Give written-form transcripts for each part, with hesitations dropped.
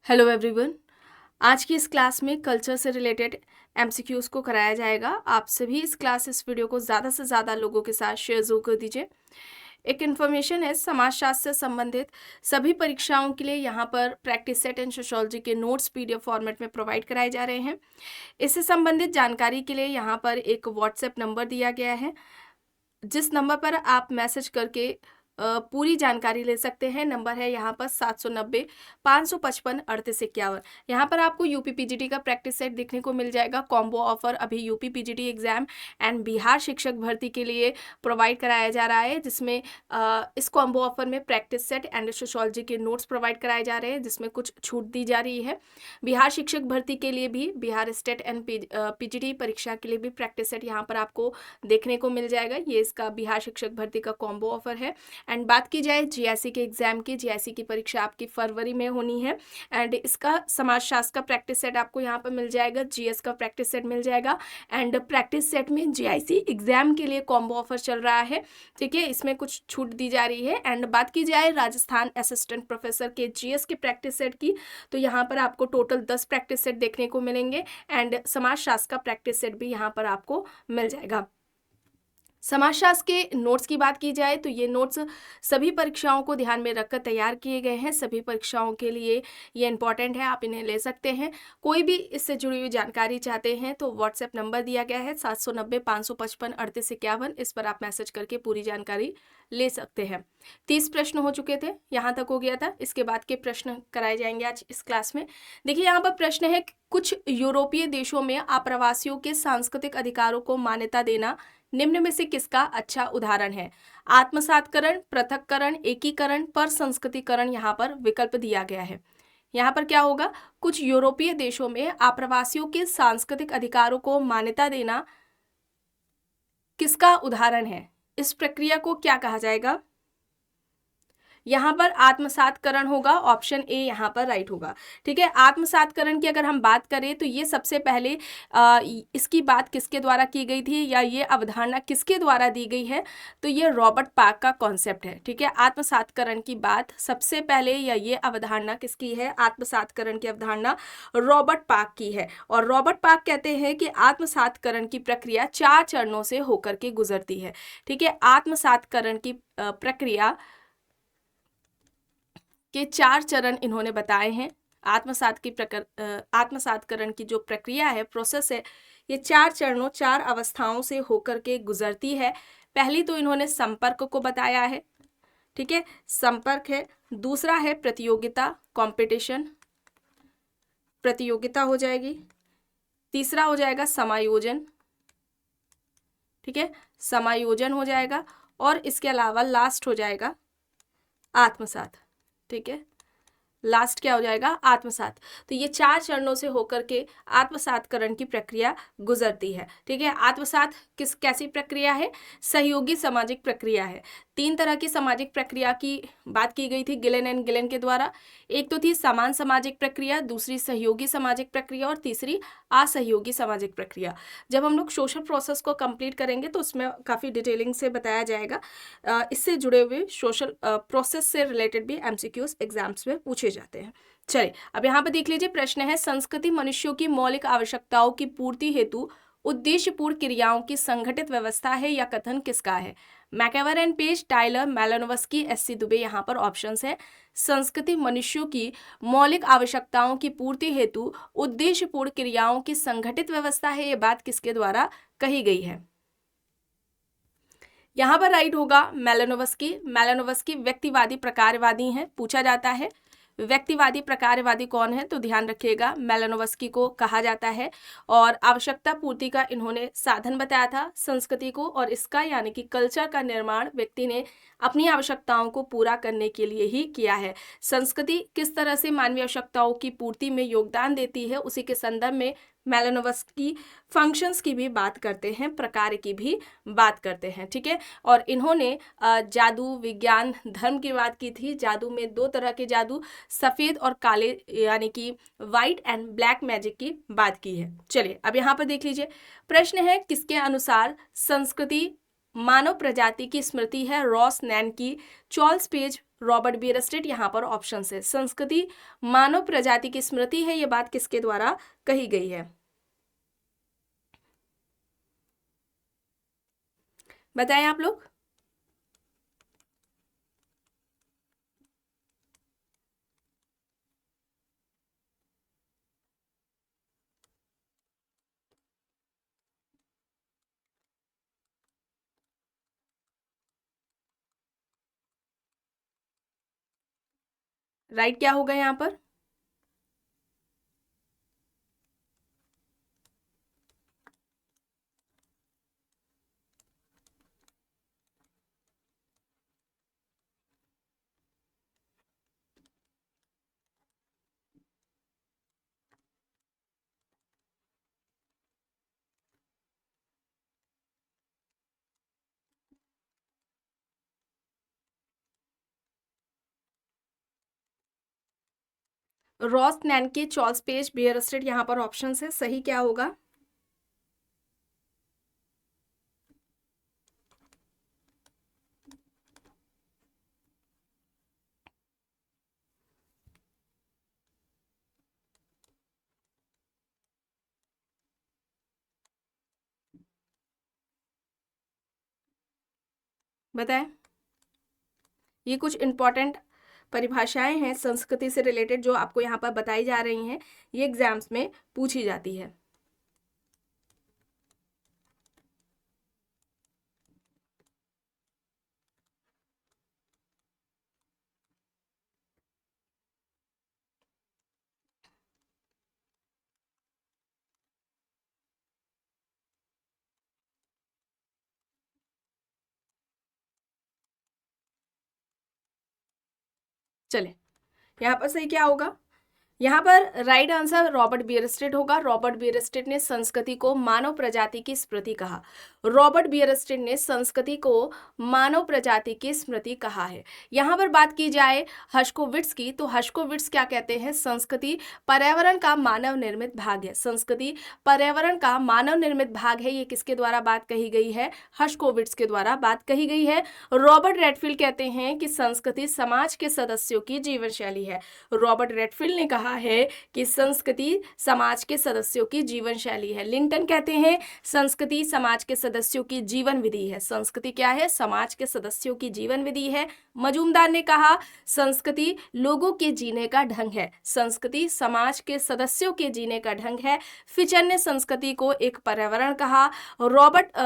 Hello everyone. आज की इस क्लास में कल्चर से रिलेटेड एमसीक्यूज़ को कराया जाएगा। आप सभी इस वीडियो को ज़्यादा से ज़्यादा लोगों के साथ शेयर ज़रूर कर दीजिए। एक इन्फॉर्मेशन है, समाजशास्त्र से संबंधित सभी परीक्षाओं के लिए यहाँ पर प्रैक्टिस सेट एंड सोशियोलॉजी के नोट्स पीडीएफ फॉर्मेट में प्रोवाइड कराए जा रहे हैं। इससे संबंधित जानकारी के लिए यहाँ पर एक व्हाट्सएप नंबर दिया गया है, जिस नंबर पर आप मैसेज करके पूरी जानकारी ले सकते हैं। नंबर है यहाँ पर 790-555-3851। यहाँ पर आपको यूपी पीजीटी का प्रैक्टिस सेट देखने को मिल जाएगा। कॉम्बो ऑफर अभी UP PGT exam and Bihar शिक्षक भर्ती के लिए प्रोवाइड कराया जा रहा है, जिसमें इस कॉम्बो ऑफर में प्रैक्टिस सेट एंड सोशियोलॉजी के नोट्स प्रोवाइड कराए जा रहे हैं, जिसमें कुछ छूट दी जा रही है। बिहार शिक्षक भर्ती के लिए भी, बिहार स्टेट एंड पीजीटी परीक्षा के लिए भी प्रैक्टिस सेट यहाँ पर आपको देखने को मिल जाएगा। ये इसका बिहार शिक्षक भर्ती का कॉम्बो ऑफर है। एंड बात की जाए जीआईसी के एग्जाम की, जीआईसी की परीक्षा आपकी फरवरी में होनी है। एंड इसका समाजशास्त्र का प्रैक्टिस सेट आपको यहाँ पर मिल जाएगा, जीएस का प्रैक्टिस सेट मिल जाएगा। एंड प्रैक्टिस सेट में जीआईसी एग्जाम के लिए कॉम्बो ऑफर चल रहा है, ठीक है, इसमें कुछ छूट दी जा रही है। एंड बात की जाए राजस्थान असिस्टेंट प्रोफेसर के जीएस के प्रैक्टिस सेट की, तो यहाँ पर आपको टोटल 10 प्रैक्टिस सेट देखने को मिलेंगे। एंड समाजशास्त्र का प्रैक्टिस सेट भी यहाँ पर आपको मिल जाएगा। समाजशास्त्र के नोट्स की बात की जाए तो ये नोट्स सभी परीक्षाओं को ध्यान में रखकर तैयार किए गए हैं। सभी परीक्षाओं के लिए ये इंपॉर्टेंट है, आप इन्हें ले सकते हैं। कोई भी इससे जुड़ी हुई जानकारी चाहते हैं तो व्हाट्सएप नंबर दिया गया है 790-555-3851। इस पर आप मैसेज करके पूरी जानकारी ले सकते हैं। 30 प्रश्न हो चुके थे, यहाँ तक हो गया था। इसके बाद के प्रश्न कराए जाएंगे आज इस क्लास में। देखिए यहाँ पर प्रश्न है, कुछ यूरोपीय देशों में आप्रवासियों के सांस्कृतिक अधिकारों को मान्यता देना निम्न में से किसका अच्छा उदाहरण है? आत्मसातकरण, पृथक्करण, एकीकरण, पर संस्कृतिकरण यहाँ पर विकल्प दिया गया है। यहाँ पर क्या होगा? कुछ यूरोपीय देशों में आप्रवासियों के सांस्कृतिक अधिकारों को मान्यता देना किसका उदाहरण है? इस प्रक्रिया को क्या कहा जाएगा? यहाँ पर आत्मसातकरण होगा, ऑप्शन ए यहाँ पर राइट होगा, ठीक है। आत्मसातकरण की अगर हम बात करें तो ये सबसे पहले इसकी बात किसके द्वारा की गई थी, या ये अवधारणा किसके द्वारा दी गई है? तो ये रॉबर्ट पार्क का कॉन्सेप्ट है, ठीक है। आत्मसातकरण की बात सबसे पहले, या ये अवधारणा किसकी है? आत्मसातकरण की अवधारणा रॉबर्ट पार्क की है। और रॉबर्ट पार्क कहते हैं कि आत्मसातकरण की प्रक्रिया 4 चरणों से होकर के गुजरती है, ठीक है। आत्मसातकरण की प्रक्रिया के 4 चरण इन्होंने बताए हैं। आत्मसातकरण की जो प्रक्रिया है, प्रोसेस है, ये 4 चरणों, 4 अवस्थाओं से होकर के गुजरती है। पहली तो इन्होंने संपर्क को बताया है, ठीक है, संपर्क है। दूसरा है प्रतियोगिता, कंपटीशन, प्रतियोगिता हो जाएगी। तीसरा हो जाएगा समायोजन, ठीक है, समायोजन हो जाएगा। और इसके अलावा लास्ट हो जाएगा आत्मसात, ठीक है, लास्ट क्या हो जाएगा? आत्मसात। तो ये 4 चरणों से होकर के आत्मसातकरण की प्रक्रिया गुजरती है, ठीक है। आत्मसात कैसी प्रक्रिया है? सहयोगी सामाजिक प्रक्रिया है। 3 तरह की सामाजिक प्रक्रिया की बात की गई थी गिलेन एंड गिलेन के द्वारा। एक तो थी समान सामाजिक प्रक्रिया, दूसरी सहयोगी सामाजिक प्रक्रिया, और तीसरी असहयोगी सामाजिक प्रक्रिया। जब हम लोग सोशल प्रोसेस को कंप्लीट करेंगे तो उसमें काफ़ी डिटेलिंग से बताया जाएगा। इससे जुड़े हुए सोशल प्रोसेस से रिलेटेड भी एमसीक्यूज एग्जाम्स में पूछे जाते हैं। चलिए अब यहाँ पर देख लीजिए, प्रश्न है, संस्कृति मनुष्यों की मौलिक आवश्यकताओं की पूर्ति हेतु उद्देश्यपूर्ण क्रियाओं की संगठित व्यवस्था है, या कथन किसका है? MacIver and Page, Tylor, Malinowski, S C. Dube यहाँ पर ऑप्शंस है। संस्कृति मनुष्यों की मौलिक आवश्यकताओं की पूर्ति हेतु उद्देश्यपूर्ण क्रियाओं की संगठित व्यवस्था है, ये बात किसके द्वारा कही गई है? यहाँ पर राइट होगा मेलानोव्स्की। मेलानोव्स्की व्यक्तिवादी प्रकारवादी हैं, पूछा जाता है व्यक्तिवादी प्रकारवादी कौन है, तो ध्यान रखिएगा मेलानोव्स्की को कहा जाता है। और आवश्यकता पूर्ति का इन्होंने साधन बताया था संस्कृति को, और इसका यानी कि कल्चर का निर्माण व्यक्ति ने अपनी आवश्यकताओं को पूरा करने के लिए ही किया है। संस्कृति किस तरह से मानवीय आवश्यकताओं की पूर्ति में योगदान देती है, उसी के संदर्भ में मेलानोव्स्की फंक्शंस की भी बात करते हैं, प्रकार की भी बात करते हैं, ठीक है। और इन्होंने जादू, विज्ञान, धर्म की बात की थी। जादू में 2 तरह के जादू, सफ़ेद और काले, यानी कि वाइट एंड ब्लैक मैजिक की बात की है। चलिए अब यहाँ पर देख लीजिए, प्रश्न है, किसके अनुसार संस्कृति मानव प्रजाति की स्मृति है? रॉस नैन की चार्ल्स पेज रॉबर्ट बियरस्टेड यहाँ पर ऑप्शन है। संस्कृति मानव प्रजाति की स्मृति है, ये बात किसके द्वारा कही गई है? बताएं आप लोग। राइट क्या होगा यहाँ पर? रॉस नैनके, चार्ल्स पेज, बियरस्टेड यहाँ पर ऑप्शन है। सही क्या होगा? बताएं। ये कुछ इंपॉर्टेंट परिभाषाएं हैं संस्कृति से रिलेटेड जो आपको यहाँ पर बताई जा रही हैं, ये एग्जाम्स में पूछी जाती है। चले, यहाँ पर सही क्या होगा? यहाँ पर राइट आंसर रॉबर्ट बियरस्टेड होगा। रॉबर्ट बियरस्टेड ने संस्कृति को मानव प्रजाति की स्मृति कहा। रॉबर्ट बियरस्टेड ने संस्कृति को मानव प्रजाति की स्मृति कहा है। यहाँ पर बात की जाए हर्शकोविट्स की, तो हर्शकोविट्स क्या कहते हैं? संस्कृति पर्यावरण का मानव निर्मित भाग है। संस्कृति पर्यावरण का मानव निर्मित भाग है, ये किसके द्वारा बात कही गई है? हर्शकोविट्स के द्वारा बात कही गई है। रॉबर्ट रेडफील्ड कहते हैं कि संस्कृति समाज के सदस्यों की जीवन शैली है। रॉबर्ट रेडफील्ड ने कहा है कि संस्कृति समाज के सदस्यों की जीवन शैली है। लिंटन कहते हैं संस्कृति समाज के सदस्यों की जीवन विधि है। संस्कृति क्या है? समाज के सदस्यों की जीवन विधि है। मजूमदार ने कहा संस्कृति लोगों के जीने का ढंग है। संस्कृति समाज के सदस्यों के जीने का ढंग है। फिचर ने संस्कृति को एक पर्यावरण कहा। रॉबर्ट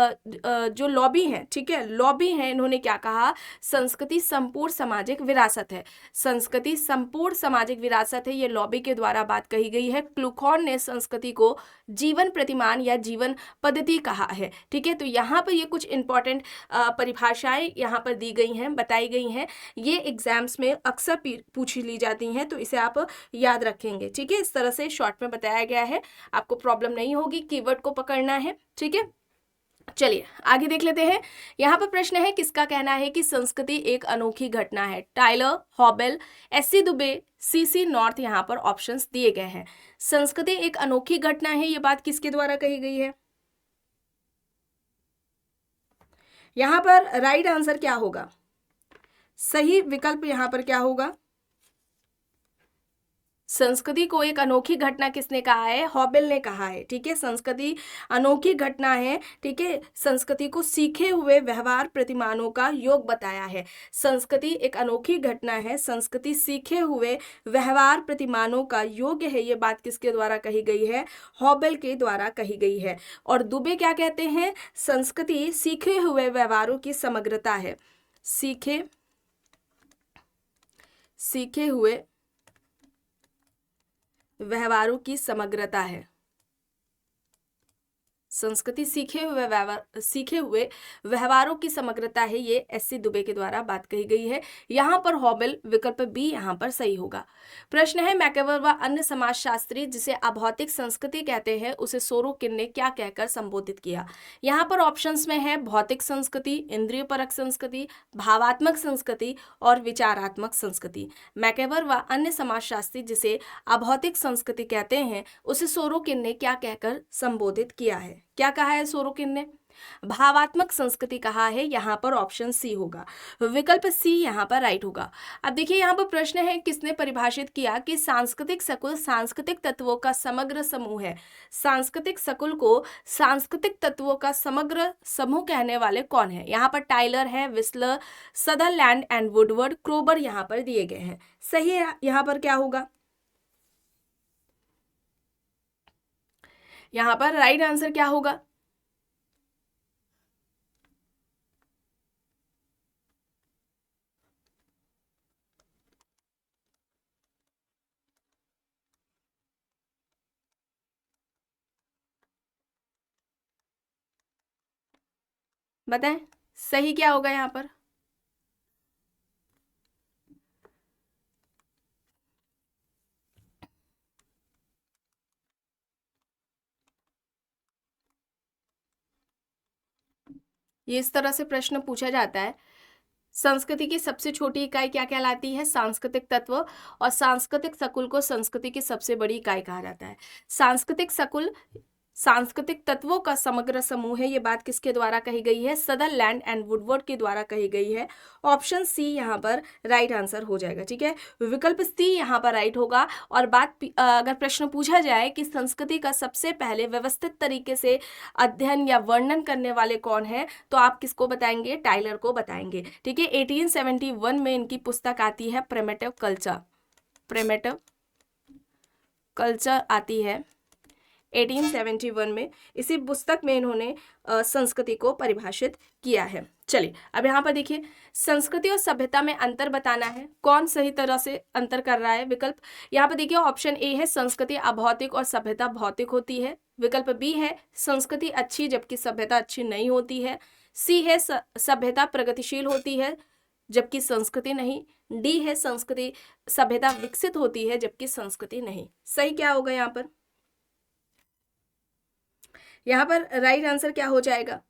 जो लॉबी हैं, ठीक है, लॉबी हैं, इन्होंने क्या कहा? संस्कृति संपूर्ण सामाजिक विरासत है। संस्कृति संपूर्ण सामाजिक विरासत है, ये लॉबी के द्वारा बात कही गई है। क्लूखॉन ने संस्कृति को जीवन प्रतिमान या जीवन पद्धति कहा है। ठीक है, तो यहाँ पर ये कुछ इंपॉर्टेंट परिभाषाएं यहाँ पर दी गई हैं, बताई गई हैं। ये एग्जाम्स में अक्सर पूछी ली जाती हैं, तो इसे आप याद रखेंगे। ठीक है, इस तरह से शॉर्ट में बताया गया है, आपको प्रॉब्लम नहीं होगी, कीवर्ड को पकड़ना है। ठीक है, चलिए आगे देख लेते हैं। यहाँ पर प्रश्न है, किसका कहना है कि संस्कृति एक अनोखी घटना है? Tylor, Hoebel, S C Dube, C C North यहाँ पर ऑप्शंस दिए गए हैं। संस्कृति एक अनोखी घटना है, ये बात किसके द्वारा कही गई है? यहाँ पर राइट आंसर क्या होगा? सही विकल्प यहाँ पर क्या होगा? संस्कृति को एक अनोखी घटना किसने कहा है? हॉबेल ने कहा है। ठीक है, संस्कृति अनोखी घटना है। ठीक है, संस्कृति को सीखे हुए व्यवहार प्रतिमानों का योग बताया है। संस्कृति एक अनोखी घटना है, संस्कृति सीखे हुए व्यवहार प्रतिमानों का योग्य है, ये बात किसके द्वारा कही गई है? हॉबेल के द्वारा कही गई है। और दुबे क्या कहते हैं? संस्कृति सीखे हुए व्यवहारों की समग्रता है। सीखे हुए व्यवहारों की समग्रता है। संस्कृति सीखे हुए व्यवहारों की समग्रता है, ये एससी दुबे के द्वारा बात कही गई है। यहाँ पर हॉबेल विकल्प बी यहाँ पर सही होगा। प्रश्न है, मैकेवर व अन्य समाजशास्त्री जिसे अभौतिक संस्कृति कहते हैं उसे सोरोकिन ने क्या कहकर संबोधित किया? यहाँ पर ऑप्शंस में है भौतिक संस्कृति, इंद्रिय परक संस्कृति, भावात्मक संस्कृति और विचारात्मक संस्कृति। मैकेवर व अन्य समाजशास्त्री जिसे अभौतिक संस्कृति कहते हैं उसे सोरोकिन ने क्या कहकर संबोधित किया है? क्या कहा है सोरोकिन ने? भावात्मक संस्कृति कहा है, यहाँ पर ऑप्शन सी होगा, विकल्प सी यहाँ पर राइट होगा। अब देखिए यहाँ पर प्रश्न है, किसने परिभाषित किया कि सांस्कृतिक सकुल सांस्कृतिक तत्वों का समग्र समूह है। सांस्कृतिक सकुल को सांस्कृतिक तत्वों का समग्र समूह कहने वाले कौन है? यहाँ पर टाइलर है, विस्लर, सदरलैंड एंड वुडवर्ड, क्रोबर यहाँ पर दिए गए हैं। सही है, यहाँ पर क्या होगा? यहाँ पर राइट आंसर क्या होगा? बताएं सही क्या होगा यहाँ पर? ये इस तरह से प्रश्न पूछा जाता है, संस्कृति की सबसे छोटी इकाई क्या कहलाती है? सांस्कृतिक तत्व। और सांस्कृतिक सकुल को संस्कृति की सबसे बड़ी इकाई कहा जाता है। सांस्कृतिक सकुल सांस्कृतिक तत्वों का समग्र समूह है। ये बात किसके द्वारा कही गई है? सदरलैंड एंड वुडवर्ड के द्वारा कही गई है। ऑप्शन सी यहाँ पर राइट आंसर हो जाएगा। ठीक है, विकल्प सी यहाँ पर राइट होगा। और अगर प्रश्न पूछा जाए कि संस्कृति का सबसे पहले व्यवस्थित तरीके से अध्ययन या वर्णन करने वाले कौन है, तो आप किसको बताएंगे? टाइलर को बताएंगे। ठीक है, 1871 में इनकी पुस्तक आती है प्रिमिटिव कल्चर। प्रिमिटिव कल्चर आती है 1871 में। इसी पुस्तक में इन्होंने संस्कृति को परिभाषित किया है। चलिए अब यहाँ पर देखिए, संस्कृति और सभ्यता में अंतर बताना है। कौन सही तरह से अंतर कर रहा है? विकल्प यहाँ पर देखिए, ऑप्शन ए है संस्कृति अभौतिक और सभ्यता भौतिक होती है। विकल्प बी है संस्कृति अच्छी जबकि सभ्यता अच्छी नहीं होती है। सी है सभ्यता प्रगतिशील होती है जबकि संस्कृति नहीं। डी है संस्कृति सभ्यता विकसित होती है जबकि संस्कृति नहीं। सही क्या होगा यहाँ पर? यहाँ पर राइट आंसर क्या हो जाएगा?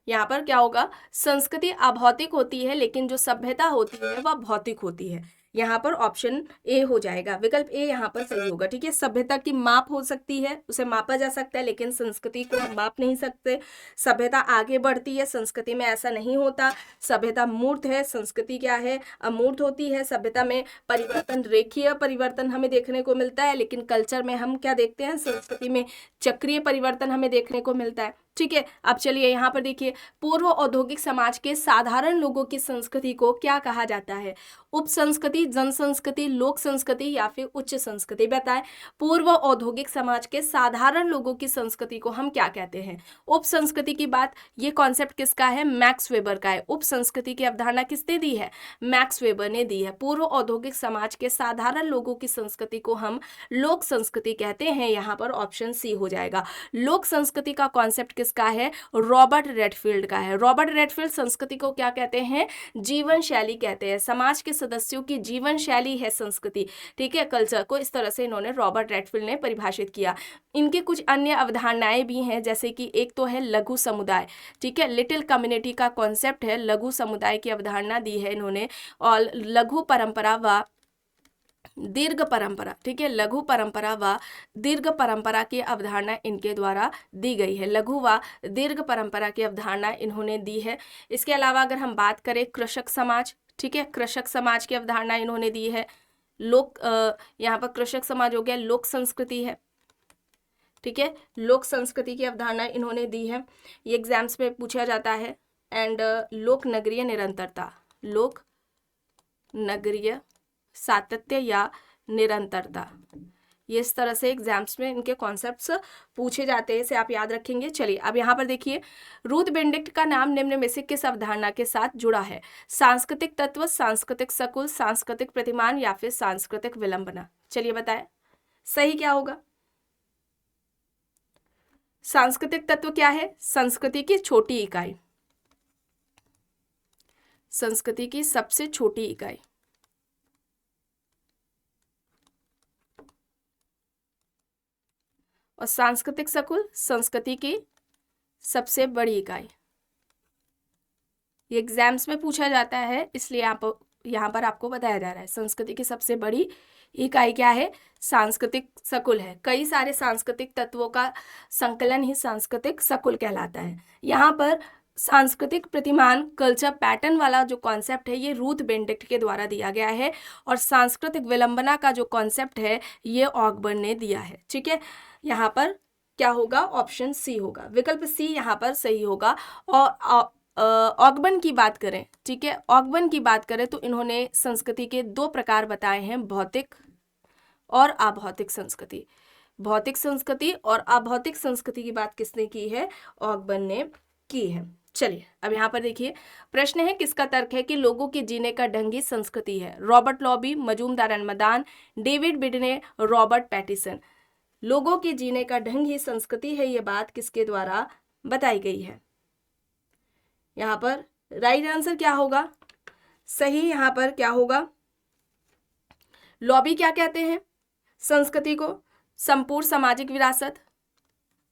यहाँ पर क्या होगा? संस्कृति अभौतिक होती है लेकिन जो सभ्यता होती है वह भौतिक होती है। यहाँ पर ऑप्शन ए हो जाएगा, विकल्प ए यहाँ पर सही होगा। ठीक है, सभ्यता की माप हो सकती है, उसे मापा जा सकता है, लेकिन संस्कृति को हम माप नहीं सकते। सभ्यता आगे बढ़ती है, संस्कृति में ऐसा नहीं होता। सभ्यता मूर्त है, संस्कृति क्या है? अमूर्त होती है। सभ्यता में परिवर्तन, रेखीय परिवर्तन हमें देखने को मिलता है, लेकिन कल्चर में हम क्या देखते हैं? संस्कृति में चक्रीय परिवर्तन हमें देखने को मिलता है। ठीक है, अब चलिए यहाँ पर देखिए, पूर्व औद्योगिक समाज के साधारण लोगों की संस्कृति को क्या कहा जाता है? उप संस्कृति, जन संस्कृति, लोक संस्कृति या फिर उच्च संस्कृति? बताएं, पूर्व औद्योगिक समाज के साधारण लोगों की संस्कृति को हम क्या कहते हैं? उप संस्कृति की बात, ये कॉन्सेप्ट किसका है? मैक्स वेबर का है। उप संस्कृति की अवधारणा किसने दी है? मैक्स वेबर ने दी है। पूर्व औद्योगिक समाज के साधारण लोगों की संस्कृति को हम लोक संस्कृति कहते हैं। यहाँ पर ऑप्शन सी हो जाएगा। लोक संस्कृति का कॉन्सेप्ट किसका है? रॉबर्ट रेडफील्ड का है। रॉबर्ट रेडफील्ड संस्कृति को क्या कहते हैं? जीवन शैली कहते हैं। समाज के सदस्यों की जीवन शैली है संस्कृति। ठीक है, कल्चर को इस तरह से इन्होंने रॉबर्ट रेडफील्ड ने परिभाषित किया। इनकी कुछ अन्य अवधारणाएं भी हैं, जैसे कि एक तो है लघु समुदाय। ठीक है, लिटिल कम्युनिटी का कॉन्सेप्ट है, लघु समुदाय की अवधारणा दी है इन्होंने। और लघु परंपरा व दीर्घ परंपरा, ठीक है, लघु परंपरा व दीर्घ परंपरा की अवधारणा इनके द्वारा दी गई है। लघु व दीर्घ परंपरा की अवधारणा इन्होंने दी है। इसके अलावा अगर हम बात करें कृषक समाज, ठीक है, कृषक समाज की अवधारणा इन्होंने दी है। यहाँ पर कृषक समाज हो गया, लोक संस्कृति है। ठीक है, लोक संस्कृति की अवधारणा इन्होंने दी है, ये एग्जाम्स में पूछा जाता है। एंड लोक नगरीय निरंतरता, लोक नगरीय सातत्य या निरंतरता, ये इस तरह से एग्जाम्स में इनके कॉन्सेप्ट्स पूछे जाते हैं, इसे आप याद रखेंगे। चलिए अब यहाँ पर देखिए, रूथ बेनेडिक्ट का नाम निम्न में से किस अवधारणा के साथ जुड़ा है? सांस्कृतिक तत्व, सांस्कृतिक सकुल, सांस्कृतिक प्रतिमान या फिर सांस्कृतिक विलंबना? चलिए बताएं सही क्या होगा? सांस्कृतिक तत्व क्या है? संस्कृति की छोटी इकाई, संस्कृति की सबसे छोटी इकाई। और सांस्कृतिक सकुल संस्कृति की सबसे बड़ी इकाई। ये एग्जाम्स में पूछा जाता है, इसलिए आप यहाँ पर आपको बताया जा रहा है। संस्कृति की सबसे बड़ी इकाई क्या है? सांस्कृतिक सकुल है। कई सारे सांस्कृतिक तत्वों का संकलन ही सांस्कृतिक सकुल कहलाता है। यहाँ पर सांस्कृतिक प्रतिमान कल्चर पैटर्न वाला जो कॉन्सेप्ट है ये रूथ बेनेडिक्ट के द्वारा दिया गया है, और सांस्कृतिक विलंबना का जो कॉन्सेप्ट है ये ऑकबर्न ने दिया है। ठीक है, यहाँ पर क्या होगा? ऑप्शन सी होगा, विकल्प सी यहाँ पर सही होगा। और ऑकबर्न की बात करें, ठीक है, ऑकबर्न की बात करें तो इन्होंने संस्कृति के दो प्रकार बताए हैं, भौतिक और अभौतिक संस्कृति। भौतिक संस्कृति और अभौतिक संस्कृति की बात किसने की है? ऑकबर्न ने की है। चलिए अब यहाँ पर देखिए, प्रश्न है किसका तर्क है कि लोगों के जीने का ढंग ही संस्कृति है? Robert Lowie, Majumdar and Madan, David Bidney, Robert Pattison. लोगों के जीने का ढंग ही संस्कृति है, ये बात किसके द्वारा बताई गई है? यहाँ पर राइट आंसर क्या होगा? सही यहाँ पर क्या होगा? लॉबी क्या कहते हैं? संस्कृति को संपूर्ण सामाजिक विरासत।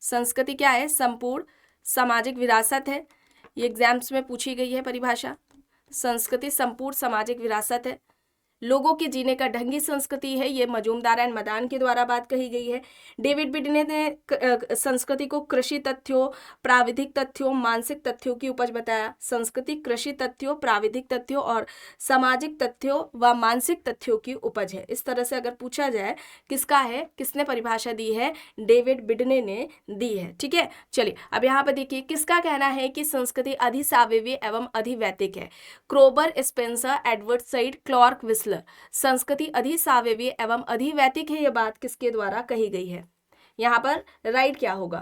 संस्कृति क्या है? संपूर्ण सामाजिक विरासत है। ये एग्जाम्स में पूछी गई है परिभाषा। संस्कृति संपूर्ण सामाजिक विरासत है। लोगों के जीने का ढंग ही संस्कृति है, ये मजूमदार एंड मदान के द्वारा बात कही गई है। डेविड बिडने ने संस्कृति को कृषि तथ्यों, प्राविधिक तथ्यों, मानसिक तथ्यों की उपज बताया। संस्कृति कृषि तथ्यों, प्राविधिक तथ्यों और सामाजिक तथ्यों व मानसिक तथ्यों की उपज है। इस तरह से अगर पूछा जाए किसका है, किसने परिभाषा दी है? डेविड बिडने ने दी है। ठीक है, चलिए अब यहाँ पर देखिए, किसका कहना है कि संस्कृति अधिसावेवी एवं अधिवैतिक है? Kroeber, Spencer, Edward Said, Clark, Wissler. संस्कृति अधिसावेवी एवं अधिवैतिक है, यह बात किसके द्वारा कही गई है? यहां पर राइट क्या होगा?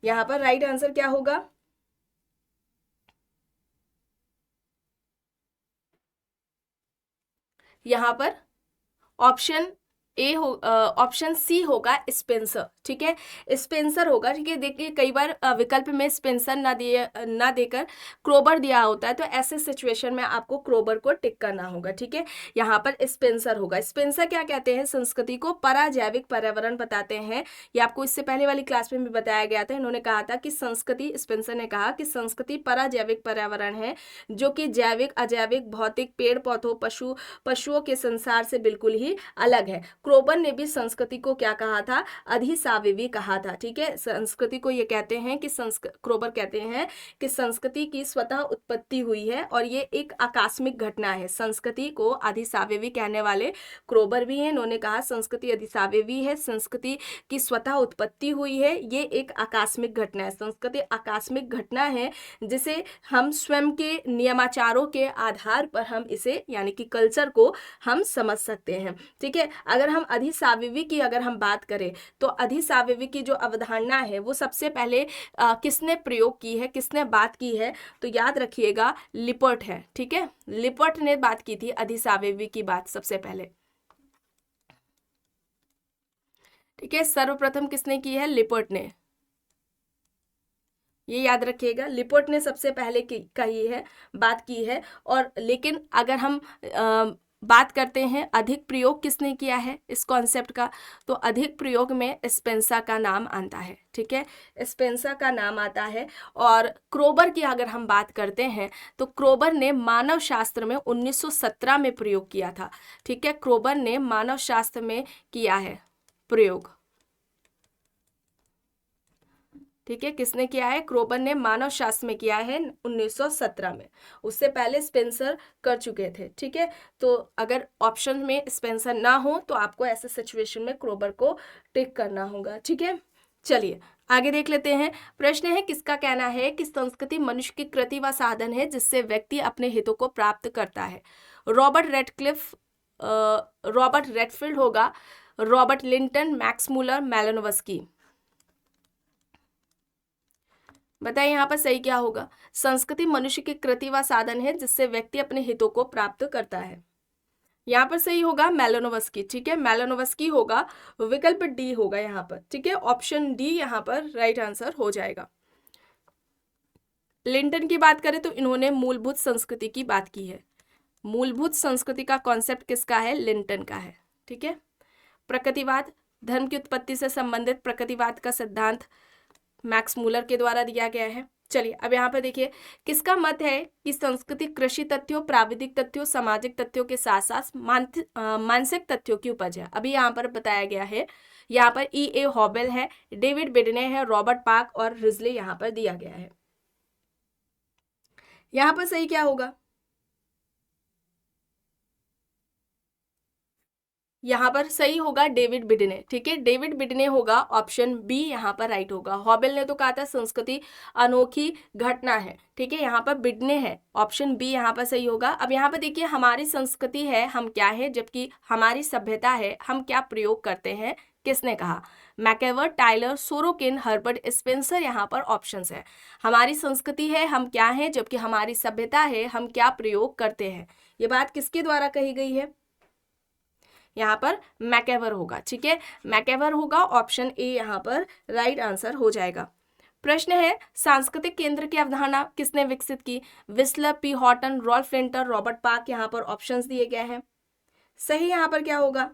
यहां पर राइट आंसर क्या होगा? यहां पर ऑप्शन ए हो, ऑप्शन सी होगा स्पेंसर। ठीक है, स्पेंसर होगा। ठीक है, देखिए कई बार विकल्प में स्पेंसर ना देकर क्रोबर दिया होता है, तो ऐसे सिचुएशन में आपको क्रोबर को टिक करना होगा। ठीक है, यहाँ पर स्पेंसर होगा। स्पेंसर क्या कहते हैं? संस्कृति को पराजैविक पर्यावरण बताते हैं। ये आपको इससे पहले वाली क्लास में भी बताया गया था। इन्होंने कहा था कि संस्कृति, स्पेंसर ने कहा कि संस्कृति पराजैविक पर्यावरण है, जो कि जैविक, अजैविक, भौतिक, पेड़ पौधों, पशुओं के संसार से बिल्कुल ही अलग है। क्रोबर ने भी संस्कृति को क्या कहा था? अधिसावेवी कहा था। ठीक है, संस्कृति को ये कहते हैं कि क्रोबर कहते हैं कि संस्कृति की स्वतः उत्पत्ति हुई है और ये एक आकस्मिक घटना है। संस्कृति को अधिसावेवी कहने वाले क्रोबर भी हैं। इन्होंने कहा संस्कृति अधिसावेवी है, संस्कृति की स्वतः उत्पत्ति हुई है, ये एक आकस्मिक घटना है। संस्कृति आकस्मिक घटना है जिसे हम स्वयं के नियमाचारों के आधार पर हम इसे, यानी कि कल्चर को हम समझ सकते हैं। ठीक है, अगर हम अधिसावेवी की अगर हम बात करें तो अधिसावेवी की जो अवधारणा है वो सबसे पहले किसने प्रयोग की है, किसने बात की है? तो याद रखिएगा लिपर्ट है। ठीक है, लिपर्ट ने बात की थी अधिसावेवी की बात सबसे पहले। ठीक है, सर्वप्रथम किसने की है? लिपर्ट ने। ये याद रखिएगा, लिपर्ट ने सबसे पहले कही है, बात की है। और लेकिन अगर हम बात करते हैं अधिक प्रयोग किसने किया है इस कॉन्सेप्ट का, तो अधिक प्रयोग में स्पेंसर का नाम आता है। ठीक है, स्पेंसर का नाम आता है। और क्रोबर की अगर हम बात करते हैं तो क्रोबर ने मानव शास्त्र में 1917 में प्रयोग किया था। ठीक है, क्रोबर ने मानव शास्त्र में किया है प्रयोग। ठीक है, किसने किया है? क्रोबर ने मानव शास्त्र में किया है 1917 में। उससे पहले स्पेंसर कर चुके थे। ठीक है, तो अगर ऑप्शन में स्पेंसर ना हो तो आपको ऐसे सिचुएशन में क्रोबर को टिक करना होगा। ठीक है, चलिए आगे देख लेते हैं। प्रश्न है किसका कहना है कि संस्कृति मनुष्य की कृति व साधन है जिससे व्यक्ति अपने हितों को प्राप्त करता है? रॉबर्ट रेडफील्ड होगा, रॉबर्ट लिंटन, मैक्स मूलर, मैलोनोव्स्की। बताइए यहाँ पर सही क्या होगा? संस्कृति मनुष्य की कृति व साधन है जिससे व्यक्ति अपने हितों को प्राप्त करता है। यहाँ पर सही होगा मैलोनोव्स्की। ठीक है, मैलोनोव्स्की होगा, विकल्प डी होगा यहाँ पर। ठीक है, ऑप्शन डी यहाँ पर राइट आंसर हो जाएगा। लिंटन की बात करें तो इन्होंने मूलभूत संस्कृति की बात की है। मूलभूत संस्कृति का कॉन्सेप्ट किसका है? लिंटन का है। ठीक है, प्रकृतिवाद, धर्म की उत्पत्ति से संबंधित प्रकृतिवाद का सिद्धांत मैक्स मूलर के द्वारा दिया गया है। चलिए अब यहाँ पर देखिए, किसका मत है कि संस्कृति कृषि तथ्यों, प्राविधिक तथ्यों, सामाजिक तथ्यों के साथ साथ मानसिक तथ्यों की उपज है। अभी यहाँ पर बताया गया है, यहाँ पर E.A. हॉबेल है, डेविड बिडने है, रॉबर्ट पार्क और रिजले यहाँ पर दिया गया है। यहाँ पर सही क्या होगा? यहाँ पर सही होगा डेविड बिडने। ठीक है, डेविड बिडने होगा, ऑप्शन बी यहाँ पर राइट होगा। हॉबेल ने तो कहा था संस्कृति अनोखी घटना है। ठीक है, यहाँ पर बिडने है, ऑप्शन बी यहाँ पर सही होगा। अब यहाँ पर देखिए, हमारी संस्कृति है हम क्या है, जबकि हमारी सभ्यता है हम क्या प्रयोग करते हैं, किसने कहा? मैकेवर, टाइलर, सोरोकिन, हर्बर्ट स्पेंसर यहाँ पर ऑप्शंस है। हमारी संस्कृति है हम क्या है, जबकि हमारी सभ्यता है हम क्या प्रयोग करते हैं। ये बात किसके द्वारा कही गई है? यहाँ पर मैकेवर होगा। ठीक है, मैकेवर होगा, ऑप्शन ए यहाँ पर राइट आंसर हो जाएगा। प्रश्न है, सांस्कृतिक केंद्र की अवधारणा किसने विकसित की? Wissler, P Houghton, Ralph Linton, Robert Park. यहाँ पर ऑप्शंस दिए गए हैं। सही यहाँ पर क्या होगा?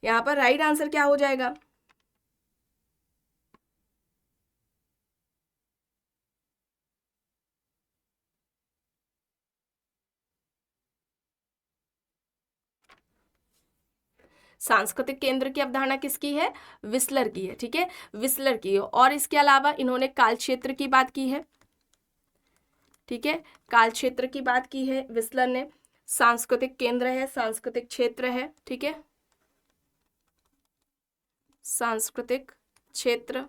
यहाँ पर राइट आंसर क्या हो जाएगा? सांस्कृतिक केंद्र की अवधारणा किसकी है? विस्लर की है। ठीक है, विस्लर की है। और इसके अलावा इन्होंने काल क्षेत्र की बात की है। ठीक है, काल क्षेत्र की बात की है विस्लर ने। सांस्कृतिक केंद्र है, सांस्कृतिक क्षेत्र है। ठीक है, सांस्कृतिक क्षेत्र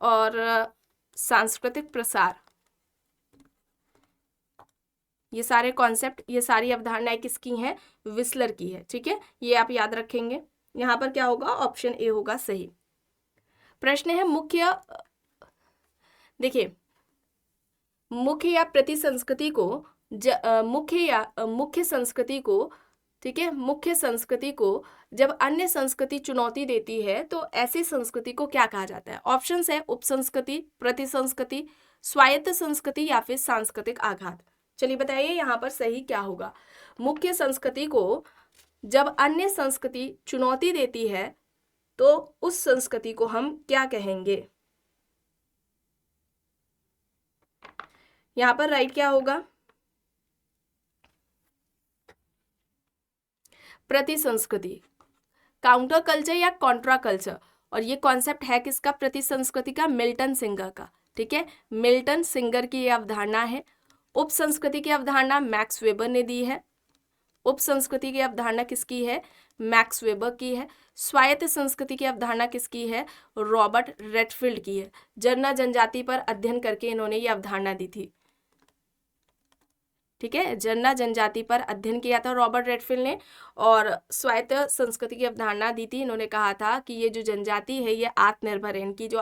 और सांस्कृतिक प्रसार, ये सारे कॉन्सेप्ट, ये सारी अवधारणाएं किसकी हैं? विस्लर की है। ठीक है, ये आप याद रखेंगे। यहाँ पर क्या होगा? ऑप्शन ए होगा सही। प्रश्न है, देखिए, मुख्य या प्रति संस्कृति को मुख्य संस्कृति को, ठीक है, मुख्य संस्कृति को जब अन्य संस्कृति चुनौती देती है तो ऐसी संस्कृति को क्या कहा जाता है? ऑप्शंस है उपसंस्कृति, प्रतिसंस्कृति, स्वायत्त संस्कृति या फिर सांस्कृतिक आघात। चलिए बताइए यहाँ पर सही क्या होगा? मुख्य संस्कृति को जब अन्य संस्कृति चुनौती देती है तो उस संस्कृति को हम क्या कहेंगे? यहाँ पर राइट क्या होगा? प्रति संस्कृति, काउंटर कल्चर या कॉन्ट्रा कल्चर। और ये कॉन्सेप्ट है किसका? प्रति संस्कृति का, मिल्टन सिंगर का। ठीक है, मिल्टन सिंगर की ये अवधारणा है। उप संस्कृति की अवधारणा मैक्स वेबर ने दी है। उप संस्कृति की अवधारणा किसकी है? मैक्स वेबर की है। स्वायत्त संस्कृति की अवधारणा किसकी है? रॉबर्ट रेडफील्ड की है। जर्ना जनजाति पर अध्ययन करके इन्होंने ये अवधारणा दी थी। ठीक है, जर्ना जनजाति पर अध्ययन किया था रॉबर्ट रेडफील्ड ने, और स्वायत्त संस्कृति की अवधारणा दी थी। इन्होंने कहा था कि ये जो जनजाति है ये आत्मनिर्भर है, इनकी जो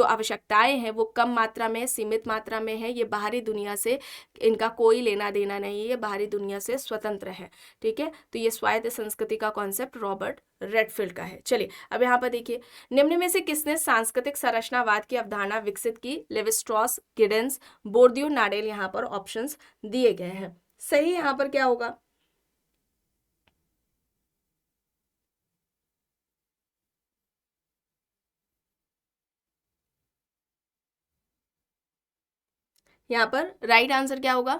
आवश्यकताएं हैं वो कम मात्रा में, सीमित मात्रा में है, ये बाहरी दुनिया से इनका कोई लेना देना नहीं है, ये बाहरी दुनिया से स्वतंत्र है। ठीक है, तो ये स्वायत्त संस्कृति का कॉन्सेप्ट रॉबर्ट रेडफील्ड का है। चलिए अब यहाँ पर देखिए, निम्न में से किसने सांस्कृतिक संरचनावाद की अवधारणा विकसित की? Levi Strauss, Giddens, Bourdieu, Nadel. यहाँ पर ऑप्शंस दिए गए हैं। सही यहाँ पर क्या होगा? यहाँ पर राइट आंसर क्या होगा?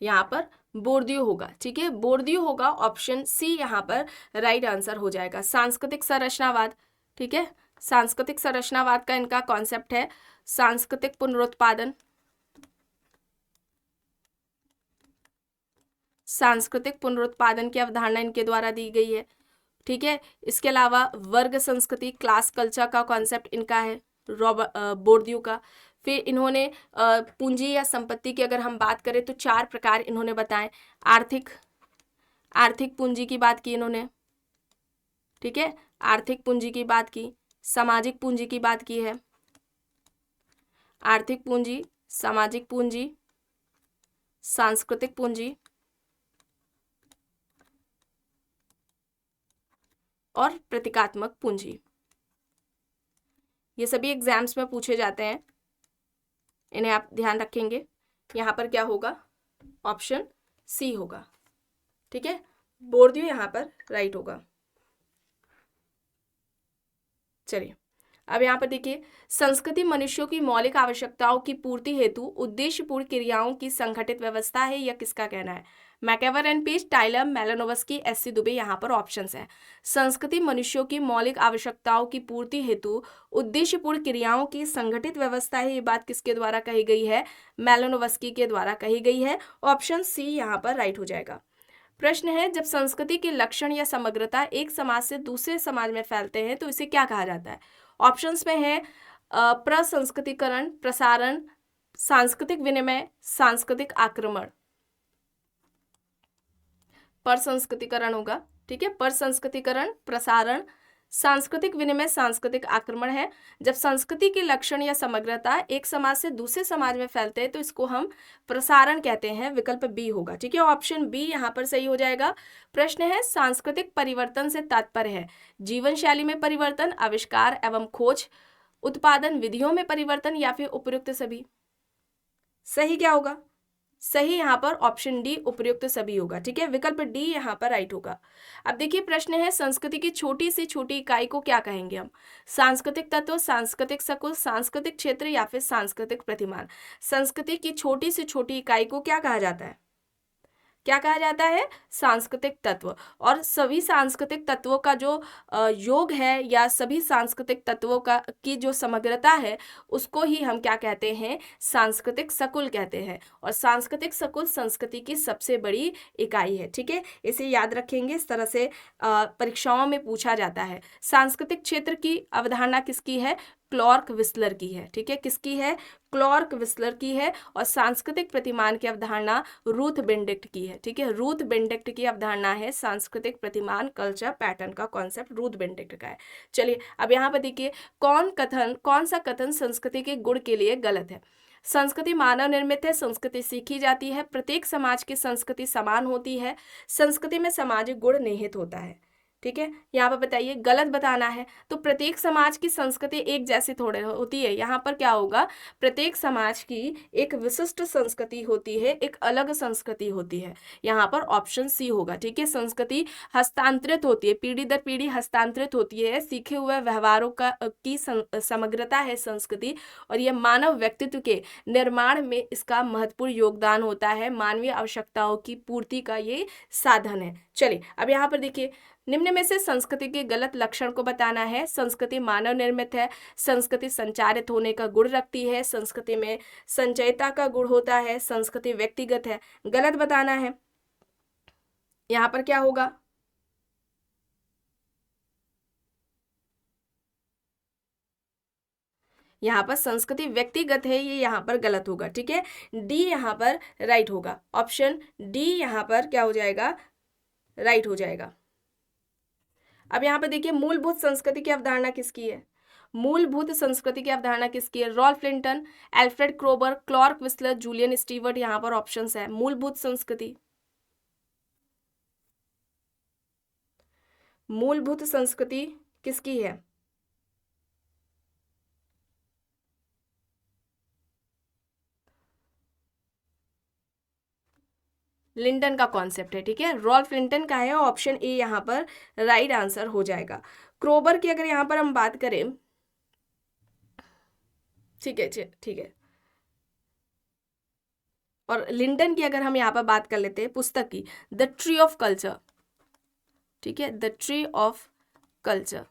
यहाँ पर बोर्दियो होगा। ठीक है, बोर्दियो होगा, ऑप्शन सी यहाँ पर राइट आंसर हो जाएगा। सांस्कृतिक संरचनावाद, ठीक है, सांस्कृतिक संरचनावाद का इनका कॉन्सेप्ट है सांस्कृतिक पुनरुत्पादन। सांस्कृतिक पुनरुत्पादन की अवधारणा इनके द्वारा दी गई है। ठीक है, इसके अलावा वर्ग संस्कृति, क्लास कल्चर का कॉन्सेप्ट इनका है, बोर्दियो का। फिर इन्होंने पूंजी या संपत्ति की अगर हम बात करें तो 4 प्रकार इन्होंने बताए। आर्थिक पूंजी की बात की इन्होंने। ठीक है, आर्थिक पूंजी की बात की, सामाजिक पूंजी की बात की है। आर्थिक पूंजी, सामाजिक पूंजी, सांस्कृतिक पूंजी और प्रतीकात्मक पूंजी। ये सभी एग्जाम्स में पूछे जाते हैं, इन्हें आप ध्यान रखेंगे। यहाँ पर क्या होगा? ऑप्शन सी होगा। ठीक है, बोर्दियो यहाँ पर राइट होगा। चलिए अब यहाँ पर देखिए, संस्कृति मनुष्यों की मौलिक आवश्यकताओं की पूर्ति हेतु उद्देश्यपूर्ण क्रियाओं की संगठित व्यवस्था है, यह किसका कहना है? MacIver and Page, Tylor, Malinowski, S C. Dube, यहाँ पर ऑप्शंस हैं। संस्कृति मनुष्यों की मौलिक आवश्यकताओं की पूर्ति हेतु उद्देश्यपूर्ण क्रियाओं की संगठित व्यवस्था है, ये बात किसके द्वारा कही गई है? मेलानोव्स्की के द्वारा कही गई है। ऑप्शन सी यहाँ पर राइट हो जाएगा। प्रश्न है, जब संस्कृति के लक्षण या समग्रता एक समाज से दूसरे समाज में फैलते हैं तो इसे क्या कहा जाता है? ऑप्शंस में है प्रसंस्कृतिकरण, प्रसारण, सांस्कृतिक विनिमय, सांस्कृतिक आक्रमण। प्रसंस्कृतिकरण होगा, ठीक है। प्रसंस्कृतिकरण, प्रसारण, सांस्कृतिक विनिमय, सांस्कृतिक आक्रमण है। जब संस्कृति के लक्षण या समग्रता एक समाज से दूसरे समाज में फैलते हैं तो इसको हम प्रसारण कहते हैं। विकल्प बी होगा, ठीक है। ऑप्शन बी यहाँ पर सही हो जाएगा। प्रश्न है, सांस्कृतिक परिवर्तन से तात्पर्य है जीवन शैली में परिवर्तन, आविष्कार एवं खोज, उत्पादन विधियों में परिवर्तन या फिर उपयुक्त सभी? सही क्या होगा? सही यहाँ पर ऑप्शन डी उपयुक्त सभी होगा, ठीक है। विकल्प डी यहाँ पर राइट होगा। अब देखिए प्रश्न है, संस्कृति की छोटी से छोटी इकाई को क्या कहेंगे हम? सांस्कृतिक तत्व, सांस्कृतिक सकुल, सांस्कृतिक क्षेत्र या फिर सांस्कृतिक प्रतिमान? संस्कृति की छोटी से छोटी इकाई को क्या कहा जाता है? क्या कहा जाता है? सांस्कृतिक तत्व। और सभी सांस्कृतिक तत्वों का जो योग है या सभी सांस्कृतिक तत्वों का की जो समग्रता है उसको ही हम क्या कहते हैं? सांस्कृतिक सकुल कहते हैं। और सांस्कृतिक सकुल संस्कृति की सबसे बड़ी इकाई है, ठीक है। इसे याद रखेंगे, इस तरह से परीक्षाओं में पूछा जाता है। सांस्कृतिक क्षेत्र की अवधारणा किसकी है? क्लॉर्क विस्लर की है, ठीक है। किसकी है? क्लॉर्क विस्लर की है। और सांस्कृतिक प्रतिमान की अवधारणा रूथ बेनेडिक्ट की है, ठीक है। रूथ बेनेडिक्ट की अवधारणा है सांस्कृतिक प्रतिमान, कल्चर पैटर्न का कॉन्सेप्ट रूथ बेनेडिक्ट का है। चलिए अब यहाँ पर देखिए, कौन सा कथन संस्कृति के गुण के लिए गलत है? संस्कृति मानव निर्मित है, संस्कृति सीखी जाती है, प्रत्येक समाज की संस्कृति समान होती है, संस्कृति में सामाजिक गुण निहित होता है, ठीक है। यहाँ पर बताइए, गलत बताना है तो प्रत्येक समाज की संस्कृति एक जैसी थोड़े होती है। यहाँ पर क्या होगा? प्रत्येक समाज की एक विशिष्ट संस्कृति होती है, एक अलग संस्कृति होती है। यहाँ पर ऑप्शन सी होगा, ठीक है। संस्कृति हस्तांतरित होती है, पीढ़ी दर पीढ़ी हस्तांतरित होती है, सीखे हुए व्यवहारों की समग्रता है संस्कृति। और यह मानव व्यक्तित्व के निर्माण में इसका महत्वपूर्ण योगदान होता है, मानवीय आवश्यकताओं की पूर्ति का ये साधन है। चलिए अब यहाँ पर देखिए, निम्न में से संस्कृति के गलत लक्षण को बताना है। संस्कृति मानव निर्मित है, संस्कृति संचारित होने का गुण रखती है, संस्कृति में संचयता का गुण होता है, संस्कृति व्यक्तिगत है। गलत बताना है। यहाँ पर क्या होगा? यहाँ पर संस्कृति व्यक्तिगत है, ये यहाँ पर गलत होगा, ठीक है। डी यहाँ पर राइट होगा। ऑप्शन डी यहाँ पर क्या हो जाएगा? राइट हो जाएगा। अब यहाँ पर देखिए, मूलभूत संस्कृति की अवधारणा किसकी है? मूलभूत संस्कृति की अवधारणा किसकी है? Ralph Linton, Alfred Kroeber, Clark Wissler, Julian Steward, यहाँ पर ऑप्शंस है। मूलभूत संस्कृति, मूलभूत संस्कृति किसकी है? लिंटन का कॉन्सेप्ट है, ठीक है। रॉल्फ लिंटन का है। ऑप्शन ए यहाँ पर राइट आंसर हो जाएगा। क्रोबर की अगर यहाँ पर हम बात करें, ठीक है, ठीक है। और लिंटन की अगर हम यहाँ पर बात कर लेते हैं पुस्तक की, द ट्री ऑफ कल्चर, ठीक है, द ट्री ऑफ कल्चर।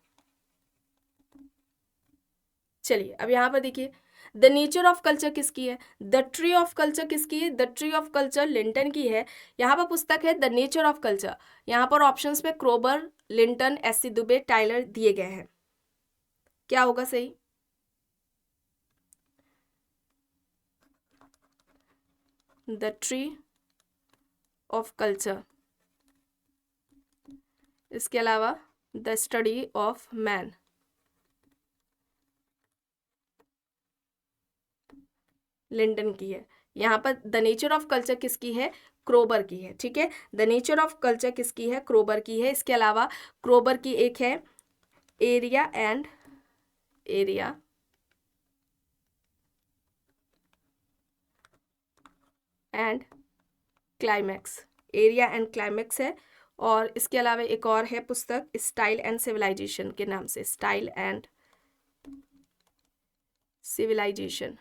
चलिए अब यहाँ पर देखिए, द नेचर ऑफ कल्चर किसकी है? द ट्री ऑफ कल्चर किसकी है? The tree of culture Linton की है। यहाँ पर पुस्तक है द नेचर ऑफ कल्चर। यहाँ पर ऑप्शंस में Kroeber, Linton, S C. Dube, Tylor दिए गए हैं। क्या होगा सही? The tree of culture. इसके अलावा the study of man, Linton की है। यहाँ पर द नेचर ऑफ कल्चर किसकी है? क्रोबर की है, ठीक है। द नेचर ऑफ कल्चर किसकी है? क्रोबर की है। इसके अलावा क्रोबर की एक है area and climax, area and climax है। और इसके अलावा एक और है पुस्तक, स्टाइल एंड सिविलाइजेशन के नाम से, स्टाइल एंड सिविलाइजेशन।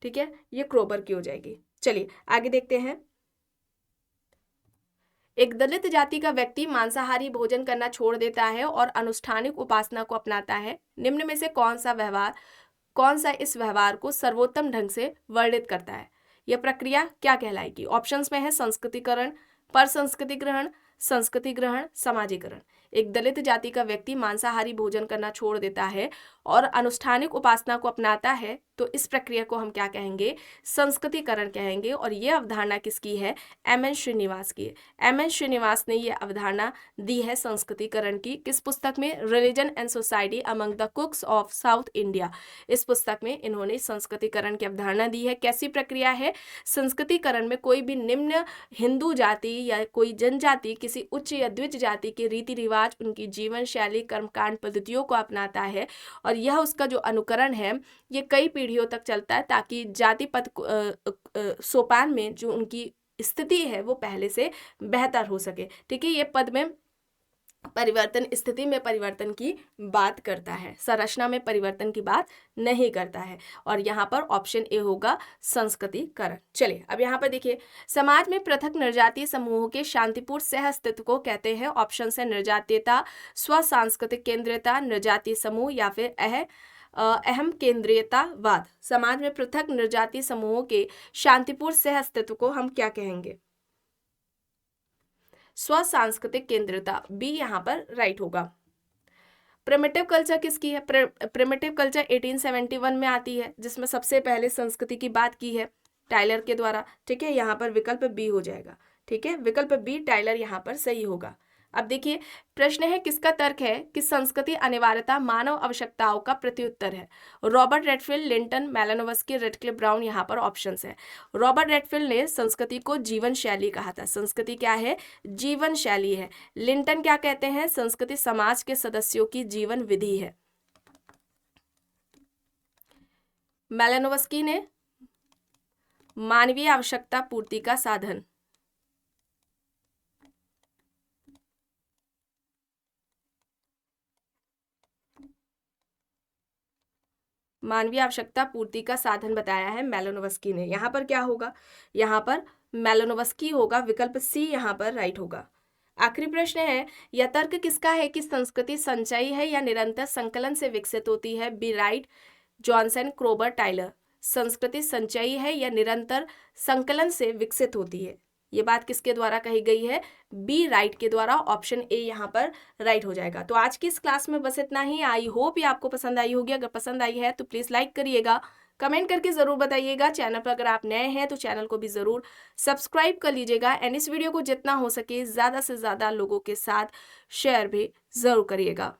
ठीक है, ये क्रोबर की हो जाएगी। चलिए आगे देखते हैं। एक दलित जाति का व्यक्ति मांसाहारी भोजन करना छोड़ देता है और अनुष्ठानिक उपासना को अपनाता है। निम्न में से कौन सा इस व्यवहार को सर्वोत्तम ढंग से वर्णित करता है? यह प्रक्रिया क्या कहलाएगी? ऑप्शंस में है संस्कृतिकरण, संस्कृति ग्रहण, समाजीकरण। एक दलित जाति का व्यक्ति मांसाहारी भोजन करना छोड़ देता है और अनुष्ठानिक उपासना को अपनाता है, तो इस प्रक्रिया को हम क्या कहेंगे? संस्कृतिकरण कहेंगे। और यह अवधारणा किसकी है? एम.एन. श्रीनिवास की है। एम.एन. श्रीनिवास ने यह अवधारणा दी है संस्कृतिकरण की। किस पुस्तक में? Religion and society among the कुक्स of south India. इस पुस्तक में इन्होंने संस्कृतिकरण की अवधारणा दी है। कैसी प्रक्रिया है? संस्कृतिकरण में कोई भी निम्न हिंदू जाति या कोई जनजाति किसी उच्च या द्विज जाति के रीति रिवाज, उनकी जीवन शैली, कर्मकांड पद्धतियों को अपनाता है और यह उसका जो अनुकरण है ये कई पीढ़ियों तक चलता है, ताकि जाति पद सोपान में जो उनकी स्थिति है वो पहले से बेहतर हो सके। ठीक है, ये पद में परिवर्तन, स्थिति में परिवर्तन की बात करता है, संरचना में परिवर्तन की बात नहीं करता है। और यहाँ पर ऑप्शन ए होगा संस्कृतिकरण। चलिए अब यहाँ पर देखिए, समाज में पृथक निर्जातीय समूहों के शांतिपूर्ण सह अस्तित्व को कहते हैं। ऑप्शन है निर्जातीयता, स्व सांस्कृतिक केंद्रीयता, निर्जातीय समूह या फिर अहम केंद्रीयतावाद। समाज में पृथक निर्जातीय समूहों के शांतिपूर्ण सह अस्तित्व को हम क्या कहेंगे? स्व सांस्कृतिक केंद्रिता, बी यहाँ पर राइट होगा। प्रिमिटिव कल्चर किसकी है? प्रिमिटिव कल्चर 1871 में आती है, जिसमें सबसे पहले संस्कृति की बात की है टाइलर के द्वारा। ठीक है, यहाँ पर विकल्प बी हो जाएगा। ठीक है, विकल्प बी टाइलर यहाँ पर सही होगा। अब देखिए प्रश्न है, किसका तर्क है कि संस्कृति अनिवार्यता मानव आवश्यकताओं का प्रत्युत्तर है? Robert Redfield, Linton, Malinowski, Radcliffe Brown. यहाँ पर ऑप्शंस है। रॉबर्ट रेडफील्ड ने संस्कृति को जीवन शैली कहा था। संस्कृति क्या है? जीवन शैली है। लिंटन क्या कहते हैं? संस्कृति समाज के सदस्यों की जीवन विधि है। मैलानोव्स्की ने मानवीय आवश्यकता पूर्ति का साधन। मानवीय आवश्यकता पूर्ति का साधन बताया है मैलानोव्स्की ने। यहाँ पर क्या होगा? यहाँ पर मैलानोव्स्की होगा। विकल्प सी यहाँ पर राइट होगा। आखिरी प्रश्न है, यह तर्क किसका है कि संस्कृति संचयी है या निरंतर संकलन से विकसित होती है? B Wright, Johnson, Kroeber, Tylor. संस्कृति संचयी है या निरंतर संकलन से विकसित होती है? ये बात किसके द्वारा कही गई है? बी राइट के द्वारा। ऑप्शन ए यहाँ पर राइट हो जाएगा। तो आज की इस क्लास में बस इतना ही। आई होप ये आपको पसंद आई होगी। अगर पसंद आई है तो प्लीज़ लाइक करिएगा, कमेंट करके ज़रूर बताइएगा। चैनल पर अगर आप नए हैं तो चैनल को भी ज़रूर सब्सक्राइब कर लीजिएगा एंड इस वीडियो को जितना हो सके ज़्यादा से ज़्यादा लोगों के साथ शेयर भी ज़रूर करिएगा।